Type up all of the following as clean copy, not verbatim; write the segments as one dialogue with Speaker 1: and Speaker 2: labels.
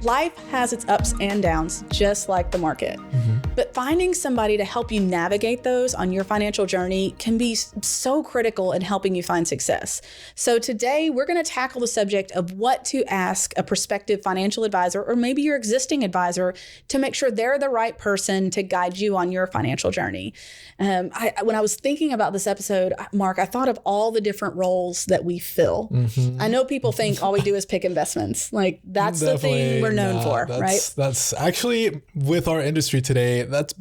Speaker 1: Life has its ups and downs, just like the market. But finding somebody to help you navigate those on your financial journey can be so critical in helping you find success. So today we're going to tackle the subject of what to ask a prospective financial advisor, or maybe your existing advisor, to make sure they're the right person to guide you on your financial journey. When I was thinking about this episode, Mark, I thought of all the different roles that we fill. I know people think all we do is pick investments. Like that's the thing we're known for, right?
Speaker 2: That's actually, with our industry today, that's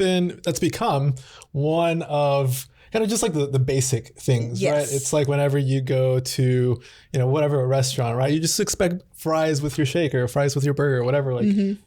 Speaker 2: become one of kind of just like the basic things, right? It's like whenever you go to, whatever, a restaurant, right? You just expect fries with your shake or fries with your burger or whatever. Like,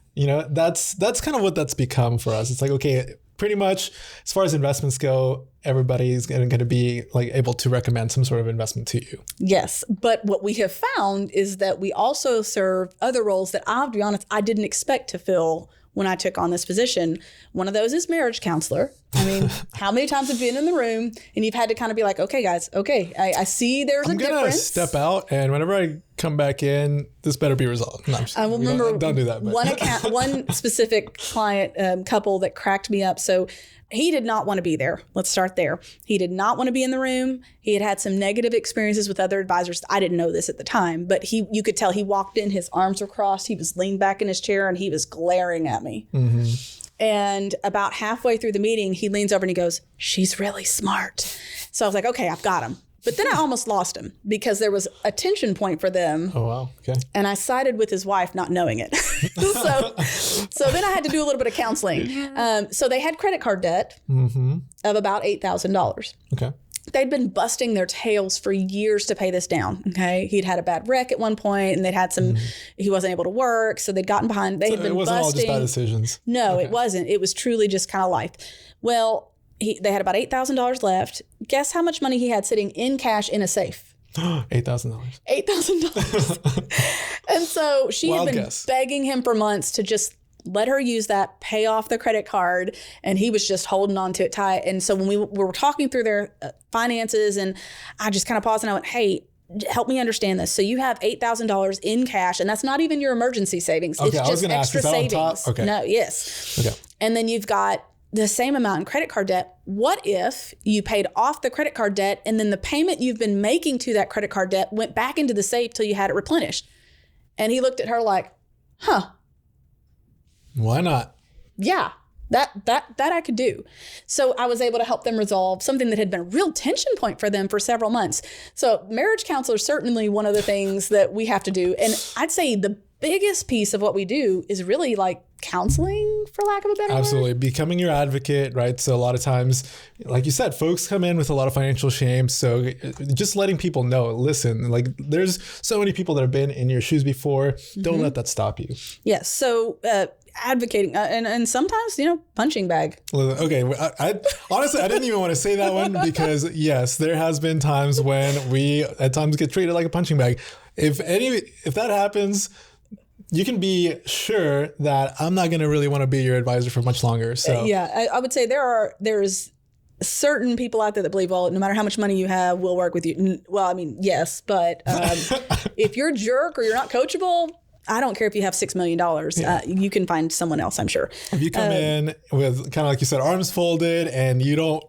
Speaker 2: that's kind of what that's become for us. It's like, okay, pretty much as far as investments go, everybody's going to be like able to recommend some sort of investment to you.
Speaker 1: Yes. But what we have found is that we also serve other roles that, I'll be honest, I didn't expect to fill when I took on this position. One of those is marriage counselor. I mean, how many times have you been in the room and you've had to kind of be like, okay, guys, okay, I see there's a difference. I'm going to
Speaker 2: step out, and whenever I come back in, this better be resolved. No,
Speaker 1: I will remember
Speaker 2: don't do that. But.
Speaker 1: one specific client couple that cracked me up. So he did not want to be there. Let's start there. He did not want to be in the room. He had had some negative experiences with other advisors. I didn't know this at the time, but you could tell he walked in, his arms were crossed. He was leaned back in his chair and he was glaring at me. And about halfway through the meeting, he leans over and he goes, "She's really smart." So I was like, okay, I've got him. But then I almost lost him because there was a tension point for them.
Speaker 2: Oh, wow. Okay.
Speaker 1: And I sided with his wife, not knowing it. So then I had to do a little bit of counseling. So they had credit card debt of about $8,000.
Speaker 2: Okay.
Speaker 1: They'd been busting their tails for years to pay this down. Okay. He'd had a bad wreck at one point and they'd had he wasn't able to work. So they'd gotten behind. They had been busting. It wasn't all just
Speaker 2: bad decisions.
Speaker 1: No, it wasn't. It was truly just kind of life. Well, they had about $8,000 left. Guess how much money he had sitting in cash in a safe?
Speaker 2: $8,000.
Speaker 1: $8,000. And so she had been begging him for months to just let her use that, pay off the credit card. And he was just holding on to it tight. And so when we were talking through their finances, and I just kind of paused and I went, hey, help me understand this. So you have $8,000 in cash, and that's not even your emergency savings.
Speaker 2: Okay,
Speaker 1: it's just extra savings.
Speaker 2: Okay.
Speaker 1: No, yes.
Speaker 2: Okay.
Speaker 1: And then you've got the same amount in credit card debt. What if you paid off the credit card debt and then the payment you've been making to that credit card debt went back into the safe till you had it replenished? And he looked at her like, huh.
Speaker 2: Why not?
Speaker 1: Yeah, that I could do. So I was able to help them resolve something that had been a real tension point for them for several months. So marriage counselor is certainly one of the things that we have to do. And I'd say the biggest piece of what we do is really like counseling, for lack of a better word.
Speaker 2: Absolutely. Becoming your advocate, right? So a lot of times, like you said, folks come in with a lot of financial shame. So just letting people know, listen, like there's so many people that have been in your shoes before. Don't let that stop you.
Speaker 1: Yes. So advocating and sometimes, punching bag.
Speaker 2: Okay. I honestly, I didn't even want to say that one because yes, there has been times when we at times get treated like a punching bag. If that happens, you can be sure that I'm not going to really want to be your advisor for much longer. So
Speaker 1: yeah, I would say there's certain people out there that believe, well, no matter how much money you have, we'll work with you. Well, I mean, yes, but if you're a jerk or you're not coachable, I don't care if you have $6 million. You can find someone else, I'm sure.
Speaker 2: If you come in with kind of like you said, arms folded, and you don't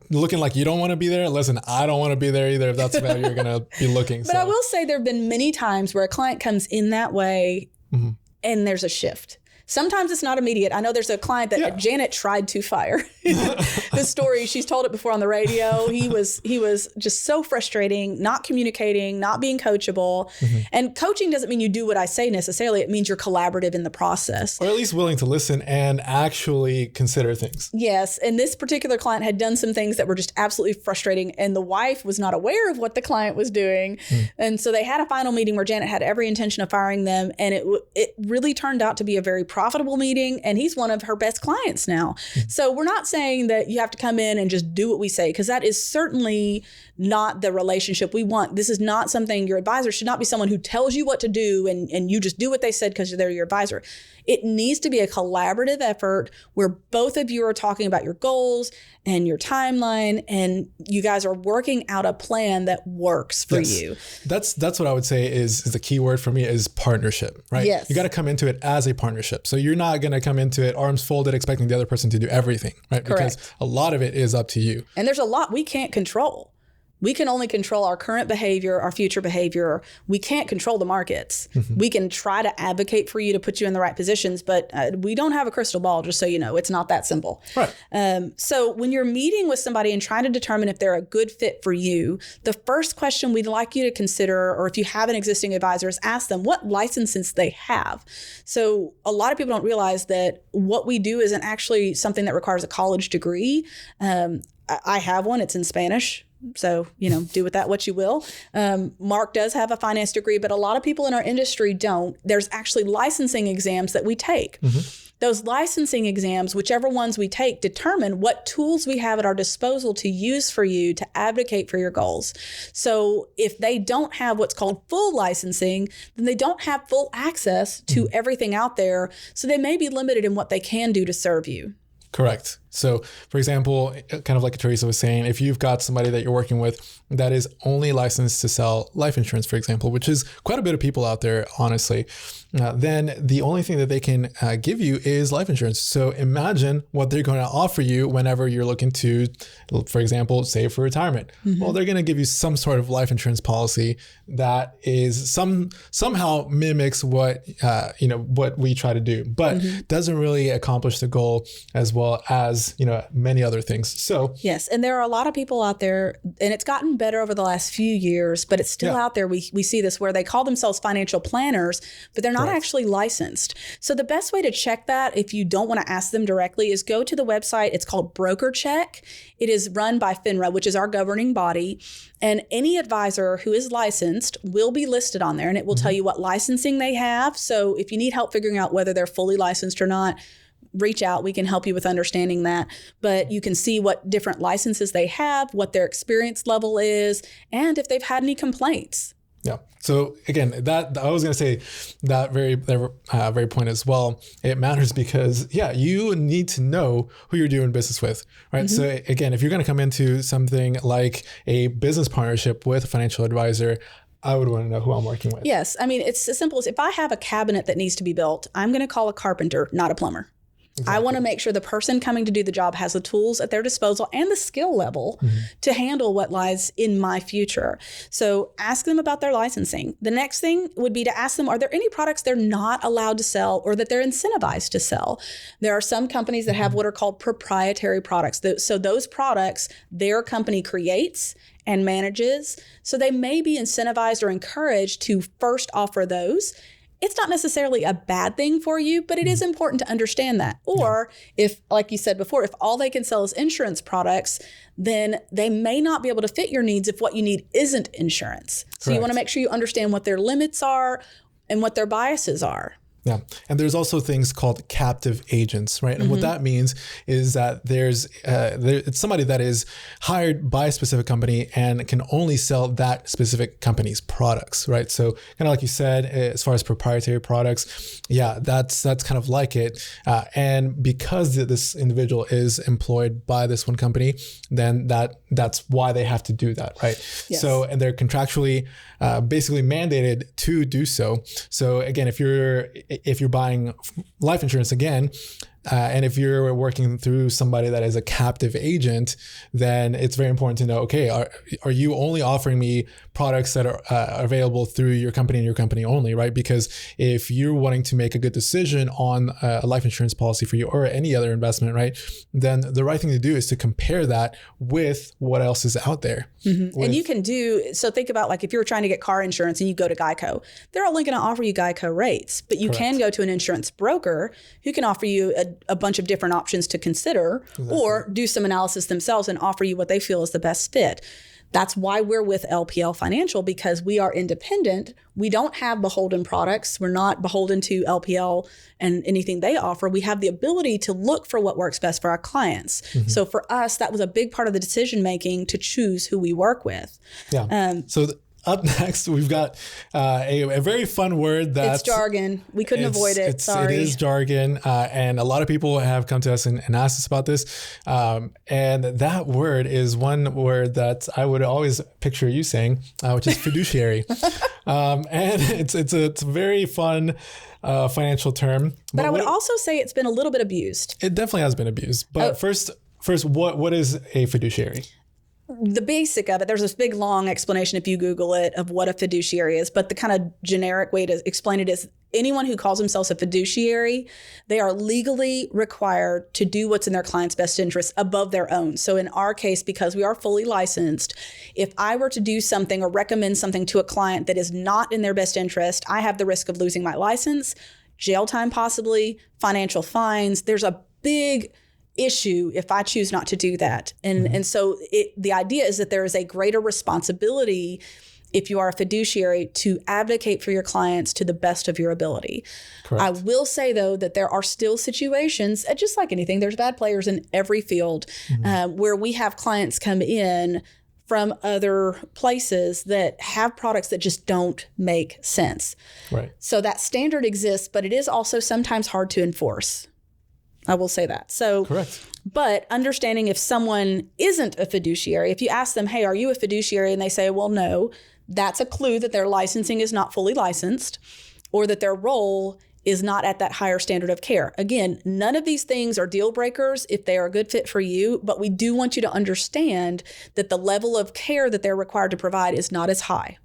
Speaker 2: looking like you don't want to be there, listen, I don't want to be there either if that's where you're going to be looking.
Speaker 1: But I will say there have been many times where a client comes in that way and there's a shift. Sometimes it's not immediate. I know there's a client that Janet tried to fire. The story, she's told it before on the radio. He was just so frustrating, not communicating, not being coachable. And coaching doesn't mean you do what I say necessarily. It means you're collaborative in the process.
Speaker 2: Or at least willing to listen and actually consider things.
Speaker 1: Yes. And this particular client had done some things that were just absolutely frustrating. And the wife was not aware of what the client was doing. And so they had a final meeting where Janet had every intention of firing them. And it really turned out to be a very profitable meeting, and he's one of her best clients now. So we're not saying that you have to come in and just do what we say, because that is certainly not the relationship we want. This is not something, your advisor should not be someone who tells you what to do and you just do what they said because they're your advisor. It needs to be a collaborative effort where both of you are talking about your goals and your timeline, and you guys are working out a plan that works for you.
Speaker 2: That's what I would say is the key word for me is partnership, right?
Speaker 1: Yes.
Speaker 2: You got to come into it as a partnership. So you're not going to come into it arms folded, expecting the other person to do everything, right?
Speaker 1: Correct.
Speaker 2: Because a lot of it is up to you.
Speaker 1: And there's a lot we can't control. We can only control our current behavior, our future behavior. We can't control the markets. We can try to advocate for you to put you in the right positions, but we don't have a crystal ball, just so you know. It's not that simple.
Speaker 2: Right.
Speaker 1: So when you're meeting with somebody and trying to determine if they're a good fit for you, the first question we'd like you to consider, or if you have an existing advisor, is ask them what licenses they have. So a lot of people don't realize that what we do isn't actually something that requires a college degree. I have one. It's in Spanish. So, do with that what you will. Mark does have a finance degree, but a lot of people in our industry don't. There's actually licensing exams that we take. Those licensing exams, whichever ones we take, determine what tools we have at our disposal to use for you to advocate for your goals. So if they don't have what's called full licensing, then they don't have full access to everything out there. So they may be limited in what they can do to serve you.
Speaker 2: Correct. So, for example, kind of like Teresa was saying, if you've got somebody that you're working with that is only licensed to sell life insurance, for example, which is quite a bit of people out there, honestly, then the only thing that they can give you is life insurance. So imagine what they're going to offer you whenever you're looking to, for example, save for retirement. Well, they're going to give you some sort of life insurance policy that is somehow mimics what we try to do, but doesn't really accomplish the goal as well as many other things. So
Speaker 1: yes, and there are a lot of people out there, and it's gotten better over the last few years, but it's still out there. We see this where they call themselves financial planners, but they're not actually licensed. So the best way to check that, if you don't want to ask them directly, is go to the website. It's called Broker Check. It is run by FINRA, which is our governing body. And any advisor who is licensed will be listed on there, and it will tell you what licensing they have. So if you need help figuring out whether they're fully licensed or not, reach out. We can help you with understanding that. But you can see what different licenses they have, what their experience level is, and if they've had any complaints.
Speaker 2: Yeah. So again, that I was going to say that very point as well. It matters because you need to know who you're doing business with, right? So again, if you're going to come into something like a business partnership with a financial advisor, I would want to know who I'm working with.
Speaker 1: Yes. I mean, it's as simple as if I have a cabinet that needs to be built, I'm going to call a carpenter, not a plumber. Exactly. I want to make sure the person coming to do the job has the tools at their disposal and the skill level to handle what lies in my future. So ask them about their licensing. The next thing would be to ask them, are there any products they're not allowed to sell or that they're incentivized to sell? There are some companies that have what are called proprietary products. So those products their company creates and manages. So they may be incentivized or encouraged to first offer those. It's not necessarily a bad thing for you, but it is important to understand that. Or if, like you said before, if all they can sell is insurance products, then they may not be able to fit your needs if what you need isn't insurance. So you want to make sure you understand what their limits are and what their biases are.
Speaker 2: Yeah. And there's also things called captive agents, right? And what that means is that it's somebody that is hired by a specific company and can only sell that specific company's products, right? So kind of like you said, as far as proprietary products, that's kind of like it. And because this individual is employed by this one company, then that's why they have to do that, right?
Speaker 1: Yes.
Speaker 2: So, and they're contractually basically mandated to do so. So again, if you're buying life insurance again, and if you're working through somebody that is a captive agent, then it's very important to know, okay, are you only offering me products that are available through your company and your company only, right? Because if you're wanting to make a good decision on a life insurance policy for you or any other investment, right, then the right thing to do is to compare that with what else is out there.
Speaker 1: And you can so think about like if you're trying to get car insurance and you go to Geico, they're only going to offer you Geico rates, but you can go to an insurance broker who can offer you a bunch of different options to consider or do some analysis themselves and offer you what they feel is the best fit. That's why we're with LPL Financial, because we are independent. We don't have beholden products. We're not beholden to LPL and anything they offer. We have the ability to look for what works best for our clients. So for us, that was a big part of the decision making to choose who we work with.
Speaker 2: Yeah. Up next, we've got a very fun word that's...
Speaker 1: It's jargon. We couldn't avoid it. Sorry.
Speaker 2: It is jargon. And a lot of people have come to us and asked us about this. And that word is one word that I would always picture you saying, which is fiduciary. And it's a very fun financial term.
Speaker 1: But I would also say it's been a little bit abused.
Speaker 2: It definitely has been abused. But first, what is a fiduciary?
Speaker 1: The basic of it, there's this big long explanation if you Google it of what a fiduciary is, but the kind of generic way to explain it is anyone who calls themselves a fiduciary, they are legally required to do what's in their client's best interest above their own. So in our case, because we are fully licensed, if I were to do something or recommend something to a client that is not in their best interest, I have the risk of losing my license, jail time possibly, financial fines. There's a big issue if I choose not to do that. And so the idea is that there is a greater responsibility if you are a fiduciary to advocate for your clients to the best of your ability.
Speaker 2: Correct.
Speaker 1: I will say, though, that there are still situations, just like anything, there's bad players in every field, where we have clients come in from other places that have products that just don't make sense.
Speaker 2: Right.
Speaker 1: So that standard exists, but it is also sometimes hard to enforce. I will say that. So,
Speaker 2: correct.
Speaker 1: But understanding if someone isn't a fiduciary, if you ask them, hey, are you a fiduciary? And they say, well, no, that's a clue that their licensing is not fully licensed or that their role is not at that higher standard of care. Again, none of these things are deal breakers if they are a good fit for you, but we do want you to understand that the level of care that they're required to provide is not as high.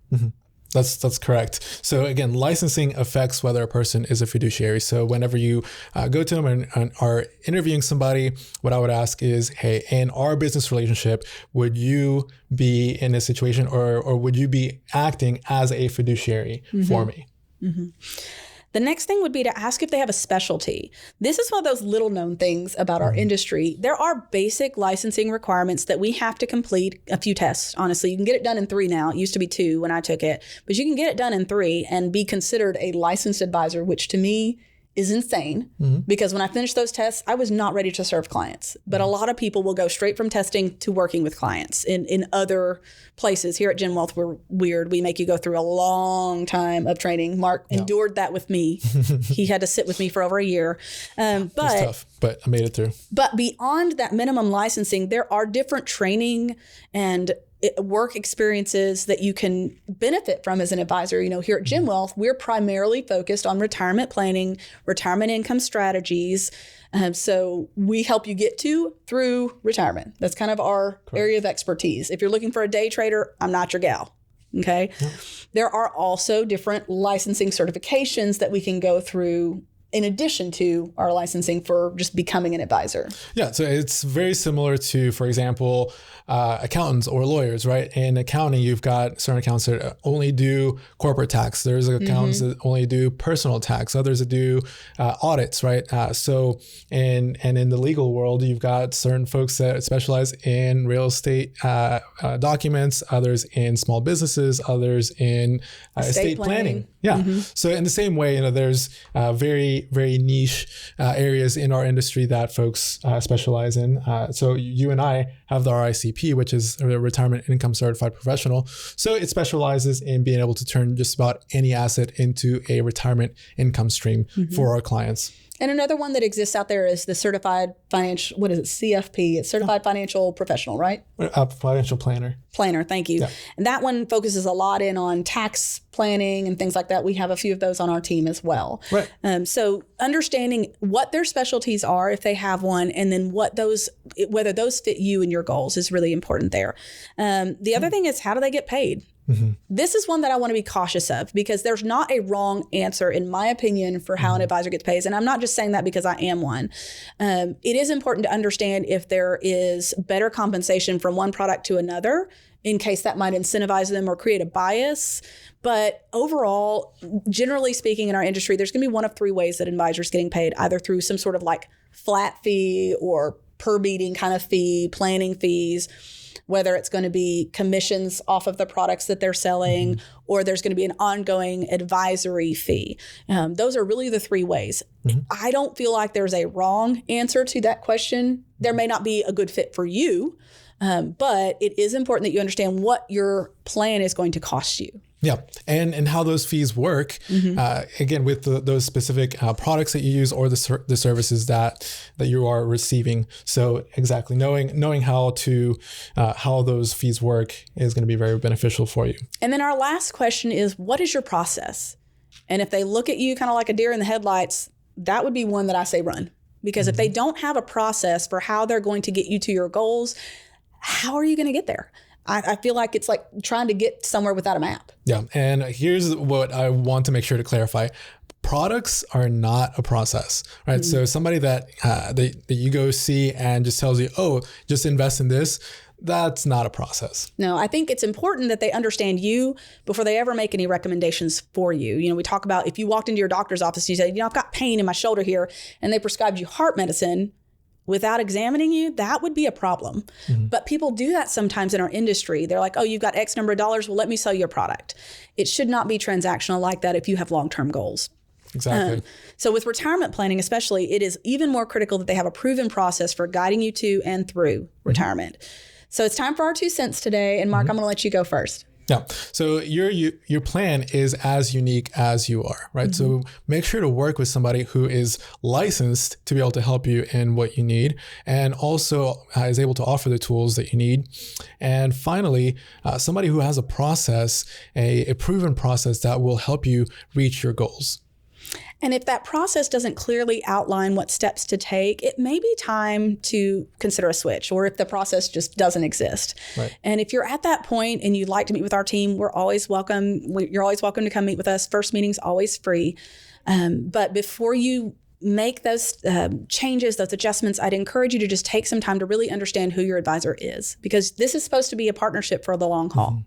Speaker 2: That's correct. So again, licensing affects whether a person is a fiduciary. So whenever you go to them and are interviewing somebody, what I would ask is, hey, in our business relationship, would you be in a situation or would you be acting as a fiduciary for me?
Speaker 1: The next thing would be to ask if they have a specialty. This is one of those little known things about our industry. There are basic licensing requirements that we have to complete a few tests. Honestly, you can get it done in 3 now. It used to be 2 when I took it, but you can get it done in 3 and be considered a licensed advisor, which to me is insane because when I finished those tests, I was not ready to serve clients. But a lot of people will go straight from testing to working with clients in other places. Here at GenWealth, we're weird. We make you go through a long time of training. Mark endured that with me. He had to sit with me for over a year.
Speaker 2: It was tough, but I made it through.
Speaker 1: But beyond that minimum licensing, there are different training and work experiences that you can benefit from as an advisor. You know, here at GenWealth, we're primarily focused on retirement planning, retirement income strategies. So we help you get to through retirement. That's kind of our area of expertise. If you're looking for a day trader, I'm not your gal. Okay. Yep. There are also different licensing certifications that we can go through in addition to our licensing for just becoming an advisor. Yeah,
Speaker 2: so it's very similar to, for example, accountants or lawyers, right? In accounting, you've got certain accountants that only do corporate tax. There's accountants that only do personal tax. Others that do audits, right? So, and in the legal world, you've got certain folks that specialize in real estate documents, others in small businesses, others in estate planning. Yeah. So in the same way, you know, there's very niche areas in our industry that folks specialize in. So you and I have the RICP, which is a Retirement Income Certified Professional. So it specializes in being able to turn just about any asset into a retirement income stream for our clients.
Speaker 1: And another one that exists out there is the Certified Financial, what is it, CFP? It's Certified Financial Professional, right?
Speaker 2: Financial Planner.
Speaker 1: Planner, thank you. Yeah. And that one focuses a lot in on tax planning and things like that. We have a few of those on our team as well.
Speaker 2: Right.
Speaker 1: So understanding what their specialties are, if they have one, and then whether those fit you and your goals is really important there. The other thing is, how do they get paid? This is one that I want to be cautious of because there's not a wrong answer, in my opinion, for how an advisor gets paid. And I'm not just saying that because I am one. It is important to understand if there is better compensation from one product to another, in case that might incentivize them or create a bias. But overall, generally speaking, in our industry, there's going to be one of 3 ways that an advisor is getting paid, either through some sort of like flat fee or per meeting kind of fee, planning fees. whether it's going to be commissions off of the products that they're selling, or there's going to be an ongoing advisory fee. Those are really the three ways. I don't feel like there's a wrong answer to that question. There may not be a good fit for you, but it is important that you understand what your plan is going to cost you.
Speaker 2: Yeah. And how those fees work, again, with those specific products that you use or the services that you are receiving. So exactly knowing how those fees work is going to be very beneficial for you.
Speaker 1: And then our last question is, what is your process? And if they look at you kind of like a deer in the headlights, that would be one that I say run. Because if they don't have a process for how they're going to get you to your goals, how are you going to get there? I feel like it's like trying to get somewhere without a map.
Speaker 2: Yeah. And here's what I want to make sure to clarify. Products are not a process, right? So somebody that you go see and just tells you, oh, just invest in this, that's not a process.
Speaker 1: No, I think it's important that they understand you before they ever make any recommendations for you. You know, we talk about if you walked into your doctor's office and you said, I've got pain in my shoulder here, and they prescribed you heart medicine without examining you, that would be a problem. But people do that sometimes in our industry. They're like, oh, you've got X number of dollars. Well, let me sell you a product. It should not be transactional like that if you have long-term goals.
Speaker 2: Exactly.
Speaker 1: So with retirement planning, especially, it is even more critical that they have a proven process for guiding you to and through retirement. So it's time for our 2 cents today. And Mark, I'm going to let you go first.
Speaker 2: Yeah. So your plan is as unique as you are, right? So make sure to work with somebody who is licensed to be able to help you in what you need, and also is able to offer the tools that you need. And finally, somebody who has a process, a proven process that will help you reach your goals.
Speaker 1: And if that process doesn't clearly outline what steps to take, it may be time to consider a switch, or if the process just doesn't exist.
Speaker 2: Right.
Speaker 1: And if you're at that point and you'd like to meet with our team, we're always welcome. You're always welcome to come meet with us. First meeting's always free. But before you make those changes, those adjustments, I'd encourage you to just take some time to really understand who your advisor is, because this is supposed to be a partnership for the long haul.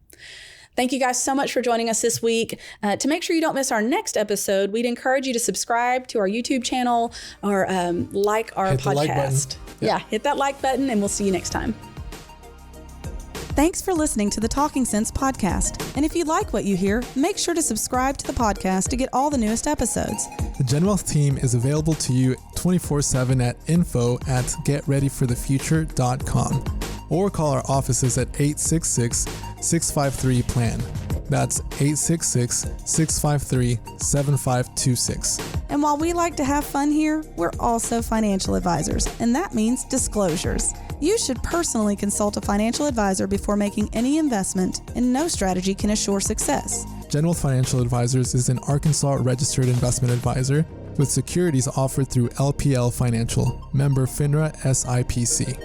Speaker 1: Thank you guys so much for joining us this week. To make sure you don't miss our next episode, we'd encourage you to subscribe to our YouTube channel or like our
Speaker 2: Hit
Speaker 1: podcast.
Speaker 2: The like button.
Speaker 1: Yeah, hit that like button, and we'll see you next time. Thanks for listening to the Talking Sense podcast. And if you like what you hear, make sure to subscribe to the podcast to get all the newest episodes.
Speaker 2: The genwealth team is available to you 24/7 at info@getreadyforthefuture.com, or call our offices at 866-653-PLAN. That's 866-653-7526.
Speaker 1: And while we like to have fun here, we're also financial advisors, and that means disclosures. You should personally consult a financial advisor before making any investment, and no strategy can assure success.
Speaker 2: genwealth Financial Advisors is an Arkansas registered investment advisor with securities offered through LPL Financial, member FINRA SIPC.